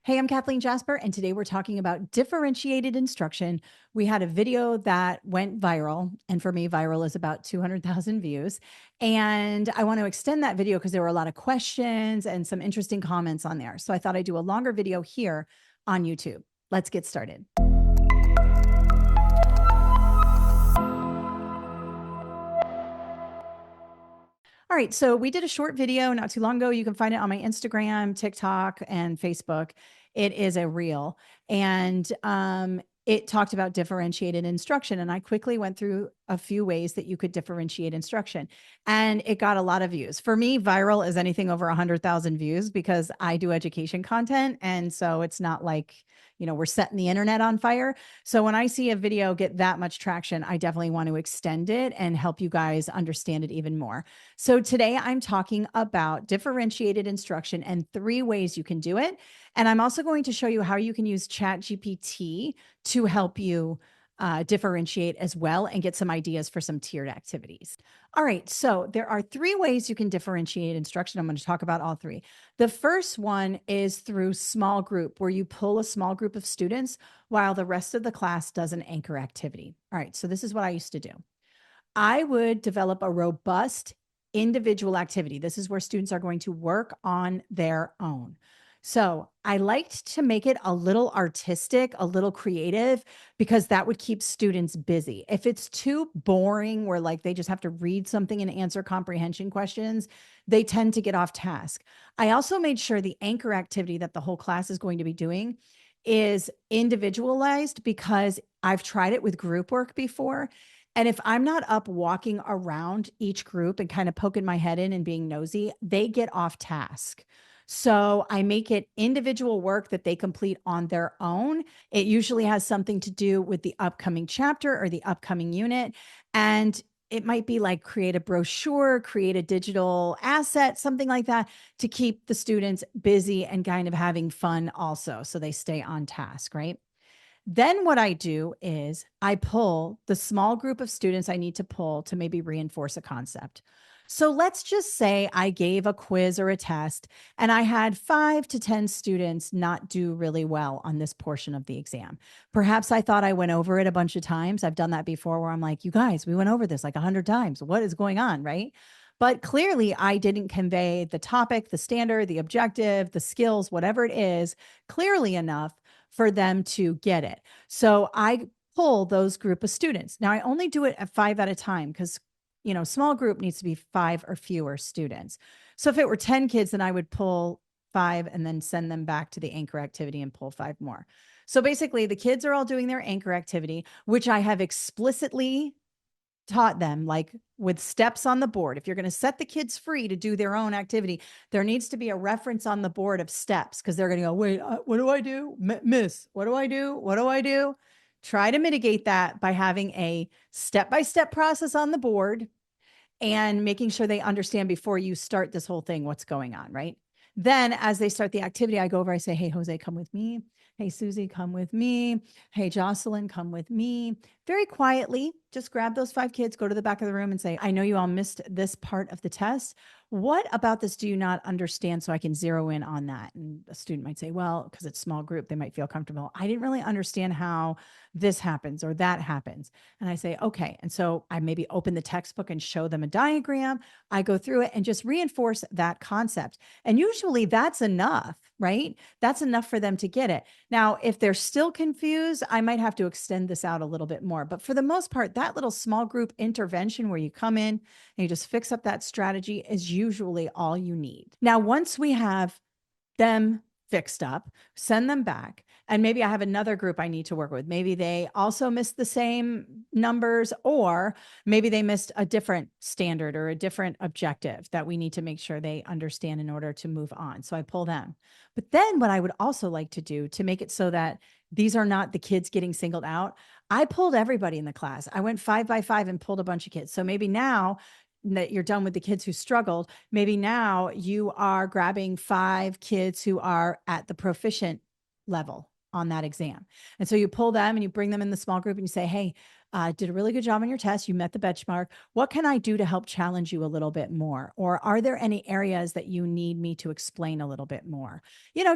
Hey, I'm Kathleen Jasper, and today we're talking about differentiated instruction. We had a video that went viral, and for me, viral is about 200,000 views. And I want to extend that video because there were a lot of questions and some interesting comments on there. So I thought I'd do a longer video here on YouTube. Let's get started. All right, so we did a short video not too long ago. You can find it on my Instagram, TikTok, and Facebook. It is a reel, and it talked about differentiated instruction. And I quickly went through a few ways that you could differentiate instruction, and it got a lot of views. For me, viral is anything over 100,000 views because I do education content, and so it's not like we're setting the internet on fire. So when I see a video get that much traction, I definitely want to extend it and help you guys understand it even more. So today I'm talking about differentiated instruction and 3 ways you can do it. And I'm also going to show you how you can use ChatGPT to help you differentiate as well and get some ideas for some tiered activities. All right, so there are 3 ways you can differentiate instruction. I'm going to talk about all 3. The first one is through small group, where you pull a small group of students while the rest of the class does an anchor activity. All right, so this is what I used to do. I would develop a robust individual activity. This is where students are going to work on their own. So I liked to make it a little artistic, a little creative, because that would keep students busy. If it's too boring, where like they just have to read something and answer comprehension questions, they tend to get off task. I also made sure the anchor activity that the whole class is going to be doing is individualized, because I've tried it with group work before. And if I'm not up walking around each group and kind of poking my head in and being nosy, they get off task. So I make it individual work that they complete on their own. It usually has something to do with the upcoming chapter or the upcoming unit. And it might be like create a brochure, create a digital asset, something like that, to keep the students busy and kind of having fun also, so they stay on task, right? Then what I do is I pull the small group of students I need to pull to maybe reinforce a concept. So let's just say I gave a quiz or a test and I had 5 to 10 students not do really well on this portion of the exam. Perhaps I thought I went over it a bunch of times. I've done that before where I'm like, you guys, we went over this like 100 times. What is going on? Right. But clearly, I didn't convey the topic, the standard, the objective, the skills, whatever it is, clearly enough for them to get it. So I pull those group of students. Now I only do it at 5 at a time because small group needs to be 5 or fewer students. So if it were 10 kids, then I would pull 5 and then send them back to the anchor activity and pull 5 more. So basically the kids are all doing their anchor activity, which I have explicitly taught them, like with steps on the board. If you're going to set the kids free to do their own activity, there needs to be a reference on the board of steps, because they're going to go, wait, what do I do? Miss, what do I do? What do I do? Try to mitigate that by having a step-by-step process on the board and making sure they understand before you start this whole thing, what's going on, right? Then as they start the activity, I go over, I say, hey, Jose, come with me. Hey, Susie, come with me. Hey, Jocelyn, come with me. Very quietly, just grab those 5 kids, go to the back of the room and say, I know you all missed this part of the test. What about this do you not understand, so I can zero in on that? And a student might say, well, because it's small group, they might feel comfortable. I didn't really understand how this happens or that happens. And I say, okay. And so I maybe open the textbook and show them a diagram. I go through it and just reinforce that concept. And usually that's enough, right? That's enough for them to get it. Now, if they're still confused, I might have to extend this out a little bit more. But for the most part, that little small group intervention where you come in and you just fix up that strategy is usually all you need. Now, once we have them fixed up, send them back. And maybe I have another group I need to work with. Maybe they also missed the same numbers, or maybe they missed a different standard or a different objective that we need to make sure they understand in order to move on. So I pull them. But then what I would also like to do to make it so that these are not the kids getting singled out, I pulled everybody in the class. I went 5 by 5 and pulled a bunch of kids. So maybe now that you're done with the kids who struggled, maybe now you are grabbing 5 kids who are at the proficient level on that exam. And so you pull them and you bring them in the small group and you say, hey, did a really good job on your test. You met the benchmark. What can I do to help challenge you a little bit more? Or are there any areas that you need me to explain a little bit more?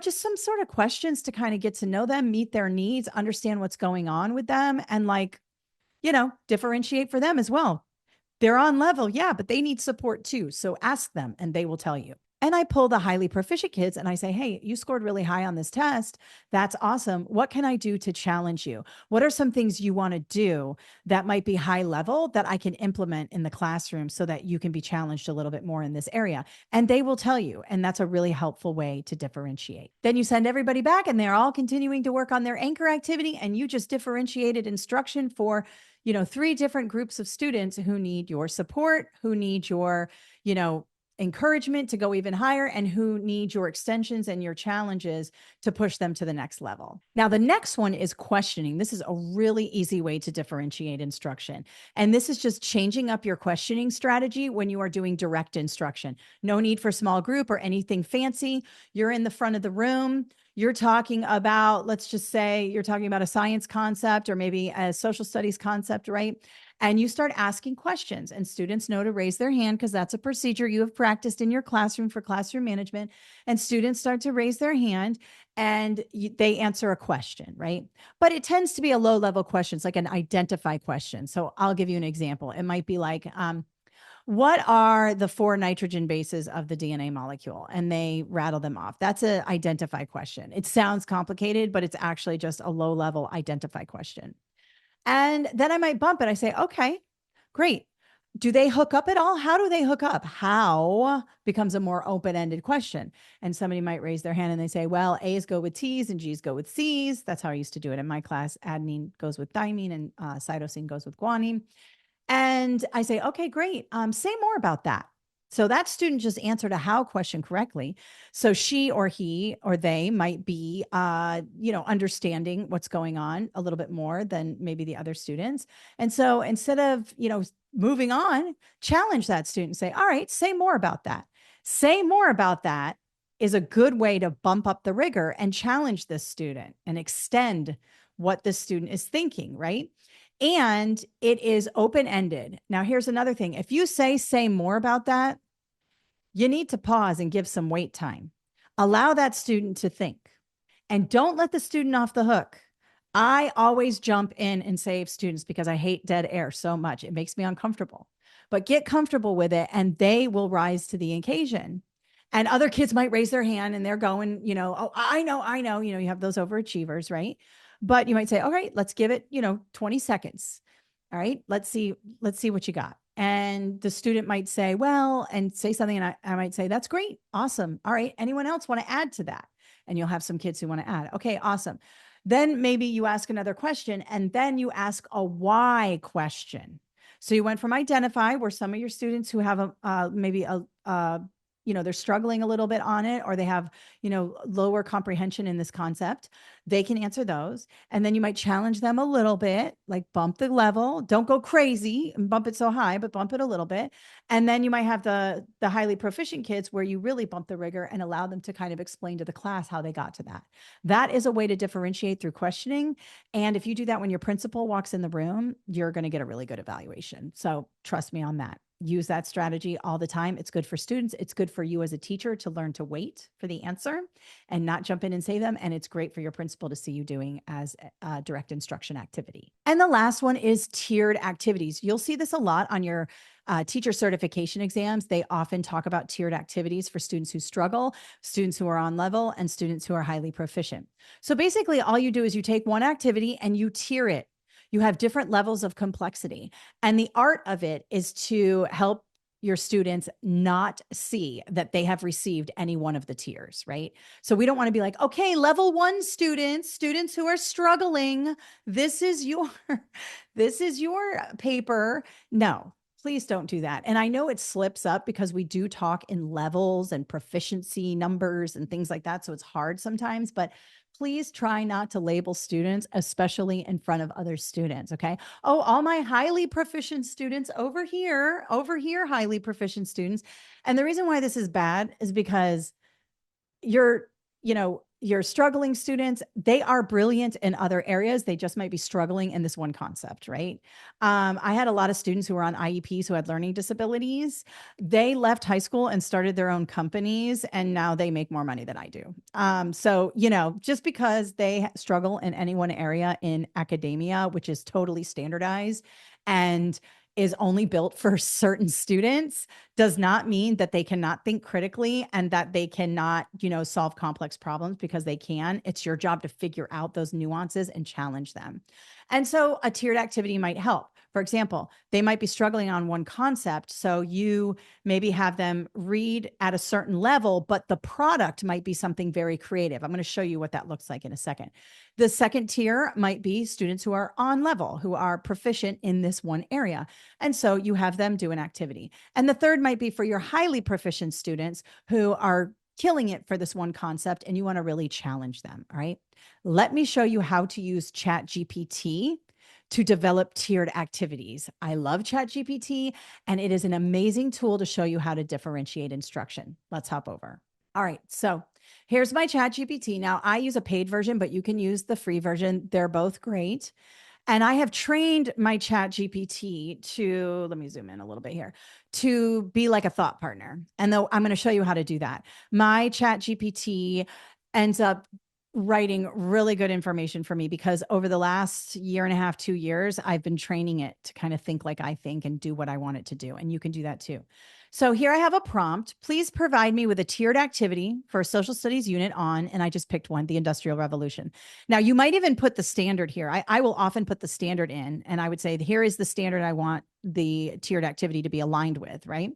Just some sort of questions to kind of get to know them, meet their needs, understand what's going on with them, and differentiate for them as well. They're on level, yeah, but they need support too. So ask them and they will tell you. And I pull the highly proficient kids and I say, hey, you scored really high on this test. That's awesome. What can I do to challenge you? What are some things you want to do that might be high level that I can implement in the classroom so that you can be challenged a little bit more in this area? And they will tell you. And that's a really helpful way to differentiate. Then you send everybody back and they're all continuing to work on their anchor activity. And you just differentiated instruction for 3 different groups of students who need your support, who need your, encouragement to go even higher, and who need your extensions and your challenges to push them to the next level. Now, the next one is questioning. This is a really easy way to differentiate instruction. And this is just changing up your questioning strategy when you are doing direct instruction. No need for small group or anything fancy. You're in the front of the room. You're talking about, let's just say you're talking about a science concept or maybe a social studies concept, right? And you start asking questions, and students know to raise their hand because that's a procedure you have practiced in your classroom for classroom management. And students start to raise their hand and they answer a question, right? But it tends to be a low level question. It's like an identify question. So I'll give you an example. It might be like, what are the 4 nitrogen bases of the DNA molecule? And they rattle them off. That's an identify question. It sounds complicated, but it's actually just a low level identify question. And then I might bump it. I say, okay, great. Do they hook up at all? How do they hook up? How becomes a more open-ended question. And somebody might raise their hand and they say, well, A's go with T's and G's go with C's. That's how I used to do it in my class. Adenine goes with thymine and cytosine goes with guanine. And I say, okay, great. Say more about that. So that student just answered a how question correctly. So she or he or they might be, understanding what's going on a little bit more than maybe the other students. And so instead of, moving on, challenge that student and say, all right, say more about that. Say more about that is a good way to bump up the rigor and challenge this student and extend what the student is thinking, right? And it is open-ended. Now, here's another thing. If you say more about that, you need to pause and give some wait time. Allow that student to think and don't let the student off the hook. I always jump in and save students because I hate dead air so much. It makes me uncomfortable, but get comfortable with it and they will rise to the occasion. And other kids might raise their hand and they're going, oh, I know, you have those overachievers, right? But you might say, all right, let's give it, 20 seconds. All right, let's see what you got. And the student might say, well, and say something. And I might say, that's great. Awesome. All right. Anyone else want to add to that? And you'll have some kids who want to add. Okay, awesome. Then maybe you ask another question and then you ask a why question. So you went from identify, where some of your students who have maybe they're struggling a little bit on it, or they have, lower comprehension in this concept. They can answer those. And then you might challenge them a little bit, like bump the level. Don't go crazy and bump it so high, but bump it a little bit. And then you might have the highly proficient kids where you really bump the rigor and allow them to kind of explain to the class how they got to that. That is a way to differentiate through questioning. And if you do that when your principal walks in the room, you're going to get a really good evaluation. So trust me on that. Use that strategy all the time. It's good for students. It's good for you as a teacher to learn to wait for the answer and not jump in and say them. And it's great for your principal to see you doing as a direct instruction activity. And the last one is tiered activities. You'll see this a lot on your teacher certification exams. They often talk about tiered activities for students who struggle, students who are on level, and students who are highly proficient. So basically all you do is you take one activity and you tier it. You have different levels of complexity. And the art of it is to help your students not see that they have received any one of the tiers, right? So we don't want to be like, okay, level 1 students who are struggling, this is your paper. No, please don't do that. And I know it slips up because we do talk in levels and proficiency numbers and things like that. So it's hard sometimes, but please try not to label students, especially in front of other students. Okay. Oh, all my highly proficient students over here, highly proficient students. And the reason why this is bad is because you're, your struggling students, they are brilliant in other areas. They just might be struggling in this one concept, right? I had a lot of students who were on IEPs who had learning disabilities. They left high school and started their own companies, and now they make more money than I do. So, just because they struggle in any one area in academia, which is totally standardized and is only built for certain students, does not mean that they cannot think critically and that they cannot, solve complex problems, because they can. It's your job to figure out those nuances and challenge them. And so a tiered activity might help. For example, they might be struggling on one concept. So you maybe have them read at a certain level, but the product might be something very creative. I'm going to show you what that looks like in a second. The second tier might be students who are on level, who are proficient in this one area. And so you have them do an activity. And the third might be for your highly proficient students who are killing it for this one concept and you want to really challenge them. All right. Let me show you how to use ChatGPT to develop tiered activities. I love ChatGPT, and it is an amazing tool to show you how to differentiate instruction. Let's hop over. All right. So here's my ChatGPT. Now, I use a paid version, but you can use the free version. They're both great. And I have trained my ChatGPT to, let me zoom in a little bit here, to be like a thought partner. And though I'm going to show you how to do that. My ChatGPT ends up writing really good information for me, because over the last year and a half, 2 years, I've been training it to kind of think like I think and do what I want it to do. And you can do that too. So here I have a prompt. Please provide me with a tiered activity for a social studies unit on, and I just picked one, the Industrial Revolution. Now, you might even put the standard here. I will often put the standard in, and I would say, here is the standard I want the tiered activity to be aligned with, right?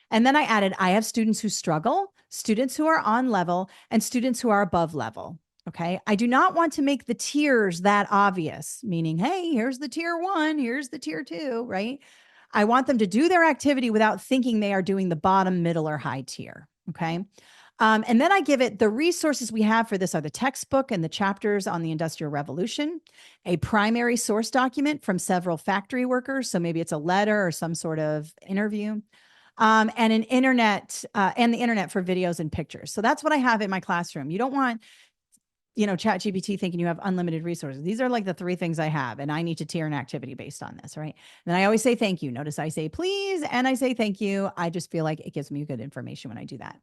And then I added, I have students who struggle, students who are on level, and students who are above level. Okay. I do not want to make the tiers that obvious, meaning, hey, here's the tier 1, here's the tier 2, right? I want them to do their activity without thinking they are doing the bottom, middle, or high tier. Okay. And then I give it the resources we have for this are the textbook and the chapters on the Industrial Revolution, a primary source document from several factory workers. So maybe it's a letter or some sort of interview. And an internet and the internet for videos and pictures. So that's what I have in my classroom. You don't want ChatGPT thinking you have unlimited resources. These are like the 3 things I have, and I need to tier an activity based on this, right? And I always say thank you. Notice I say please, and I say thank you. I just feel like it gives me good information when I do that.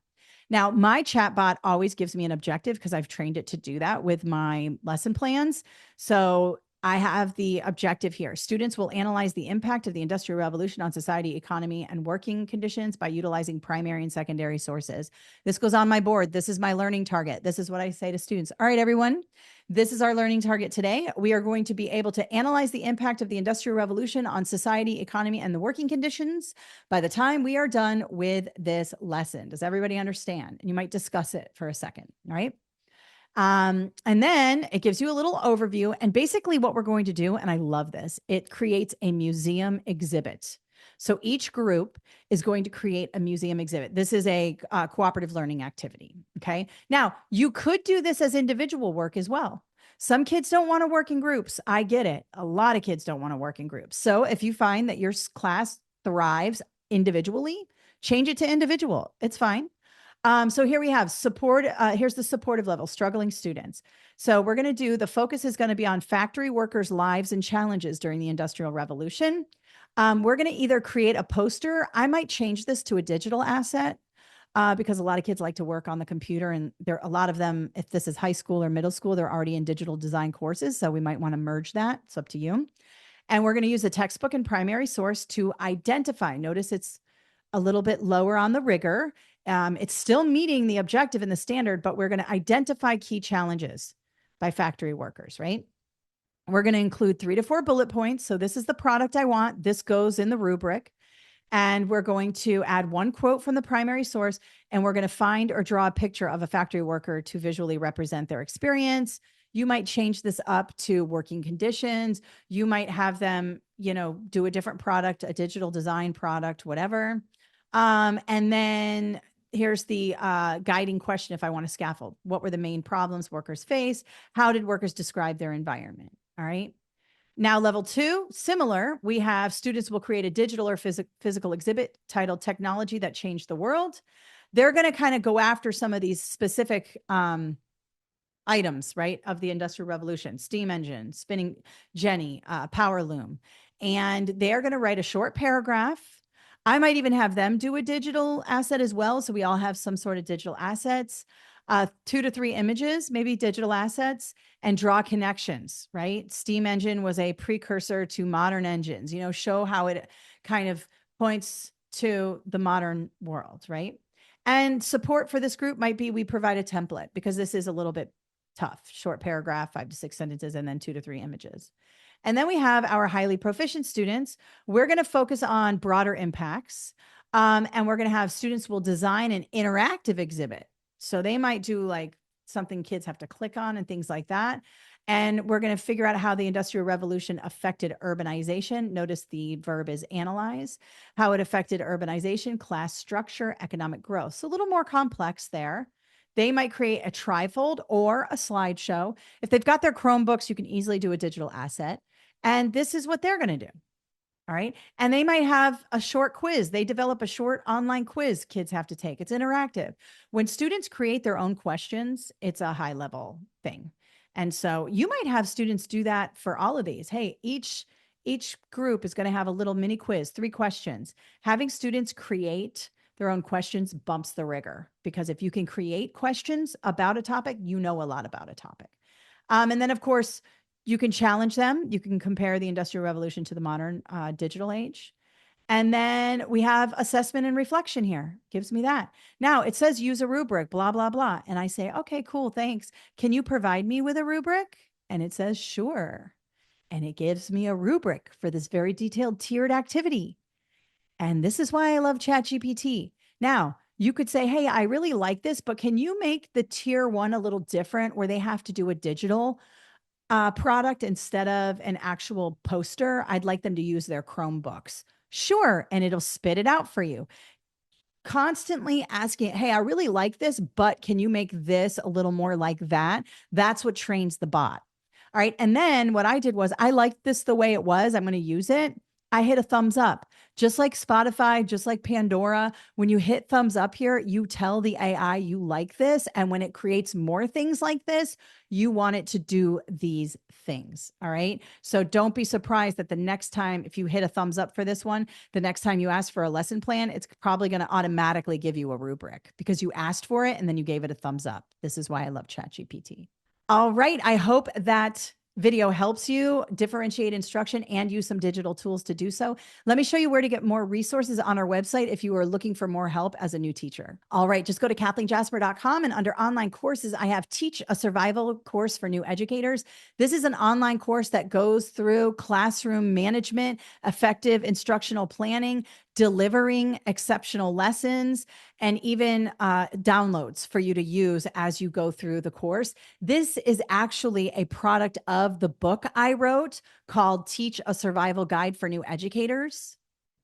Now, my chatbot always gives me an objective because I've trained it to do that with my lesson plans. So I have the objective here. Students will analyze the impact of the Industrial Revolution on society, economy, and working conditions by utilizing primary and secondary sources. This goes on my board. This is my learning target. This is what I say to students. All right, everyone, this is our learning target today. We are going to be able to analyze the impact of the Industrial Revolution on society, economy, and the working conditions by the time we are done with this lesson. Does everybody understand? And you might discuss it for a second, all right? And then it gives you a little overview. And basically what we're going to do, and I love this, it creates a museum exhibit. So each group is going to create a museum exhibit. This is a cooperative learning activity. Okay. Now, you could do this as individual work as well. Some kids don't want to work in groups. I get it. A lot of kids don't want to work in groups. So if you find that your class thrives individually, change it to individual. It's fine. So here we have support. Here's the supportive level, struggling students. So we're going to do, the focus is going to be on factory workers' lives and challenges during the Industrial Revolution. We're going to either create a poster. I might change this to a digital asset because a lot of kids like to work on the computer, and there a lot of them, if this is high school or middle school, they're already in digital design courses. So we might want to merge that. It's up to you. And we're going to use a textbook and primary source to identify. Notice it's a little bit lower on the rigor. It's still meeting the objective and the standard, but we're going to identify key challenges by factory workers, right? We're going to include 3 to 4 bullet points. So this is the product I want. This goes in the rubric. And we're going to add 1 quote from the primary source, and we're going to find or draw a picture of a factory worker to visually represent their experience. You might change this up to working conditions. You might have them, do a different product, a digital design product, whatever. And then here's the guiding question if I want to scaffold. What were the main problems workers faced? How did workers describe their environment? All right. Now, level 2, similar. We have students will create a digital or physical exhibit titled Technology That Changed the World. They're going to kind of go after some of these specific items, right, of the Industrial Revolution: steam engine, spinning jenny, power loom. And they're going to write a short paragraph. I might even have them do a digital asset as well. So we all have some sort of digital assets, 2 to 3 images, maybe digital assets, and draw connections, right? Steam engine was a precursor to modern engines, show how it kind of points to the modern world, right? And support for this group might be we provide a template, because this is a little bit tough. Short paragraph, 5 to 6 sentences, and then 2 to 3 images. And then we have our highly proficient students. We're going to focus on broader impacts. And we're going to have students will design an interactive exhibit. So they might do like something kids have to click on and things like that. And we're going to figure out how the Industrial Revolution affected urbanization. Notice the verb is analyze, how it affected urbanization, class structure, economic growth. So a little more complex there. They might create a trifold or a slideshow. If they've got their Chromebooks, you can easily do a digital asset. And this is what they're going to do. All right. And they might have a short quiz. They develop a short online quiz kids have to take. It's interactive. When students create their own questions, it's a high level thing. And so you might have students do that for all of these. Hey, each group is going to have a little mini quiz, 3 questions. Having students create their own questions bumps the rigor, because if you can create questions about a topic, you know a lot about a topic. And then, of course, you can challenge them. You can compare the Industrial Revolution to the modern digital age. And then we have assessment and reflection here. Gives me that. Now it says use a rubric, blah, blah, blah. And I say, okay, cool, thanks. Can you provide me with a rubric? And it says, sure. And it gives me a rubric for this very detailed tiered activity. And this is why I love ChatGPT. Now, you could say, hey, I really like this, but can you make the tier 1 a little different, where they have to do a digital product instead of an actual poster? I'd like them to use their Chromebooks. Sure. And it'll spit it out for you. Constantly asking, hey, I really like this, but can you make this a little more like that? That's what trains the bot. All right. And then what I did was I liked this the way it was. I'm going to use it. I hit a thumbs up. Just like Spotify, just like Pandora, when you hit thumbs up here, you tell the AI you like this. And when it creates more things like this, you want it to do these things. All right. So don't be surprised that the next time, if you hit a thumbs up for this one, the next time you ask for a lesson plan, it's probably going to automatically give you a rubric, because you asked for it and then you gave it a thumbs up. This is why I love ChatGPT. All right. I hope that video helps you differentiate instruction and use some digital tools to do so. Let me show you where to get more resources on our website if you are looking for more help as a new teacher. All right, just go to KathleenJasper.com, and under online courses, I have Teach a Survival course for new educators. This is an online course that goes through classroom management, effective instructional planning, delivering exceptional lessons, and even downloads for you to use as you go through the course. This is actually a product of the book I wrote called Teach a Survival Guide for New Educators.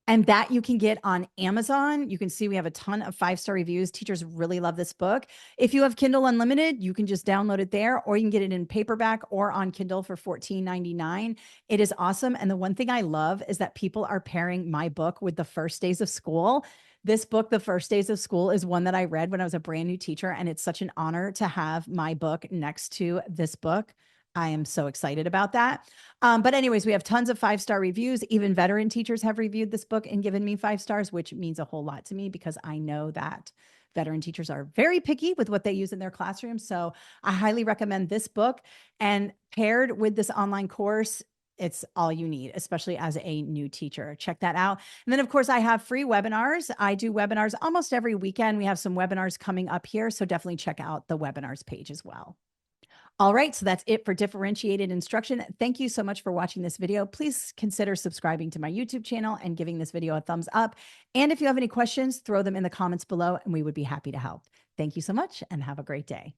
And that you can get on Amazon. You can see we have a ton of 5-star reviews. Teachers really love this book. If you have Kindle Unlimited, you can just download it there, or you can get it in paperback or on Kindle for $14.99. It is awesome. And the one thing I love is that people are pairing my book with The First Days of School. This book, The First Days of School, is one that I read when I was a brand new teacher. And it's such an honor to have my book next to this book. I am so excited about that. But anyways, we have tons of 5-star reviews. Even veteran teachers have reviewed this book and given me 5 stars, which means a whole lot to me, because I know that veteran teachers are very picky with what they use in their classrooms. So I highly recommend this book, and paired with this online course, it's all you need, especially as a new teacher. Check that out. And then, of course, I have free webinars. I do webinars almost every weekend. We have some webinars coming up here, so definitely check out the webinars page as well. All right, so that's it for differentiated instruction. Thank you so much for watching this video. Please consider subscribing to my YouTube channel and giving this video a thumbs up. And if you have any questions, throw them in the comments below, and we would be happy to help. Thank you so much, and have a great day.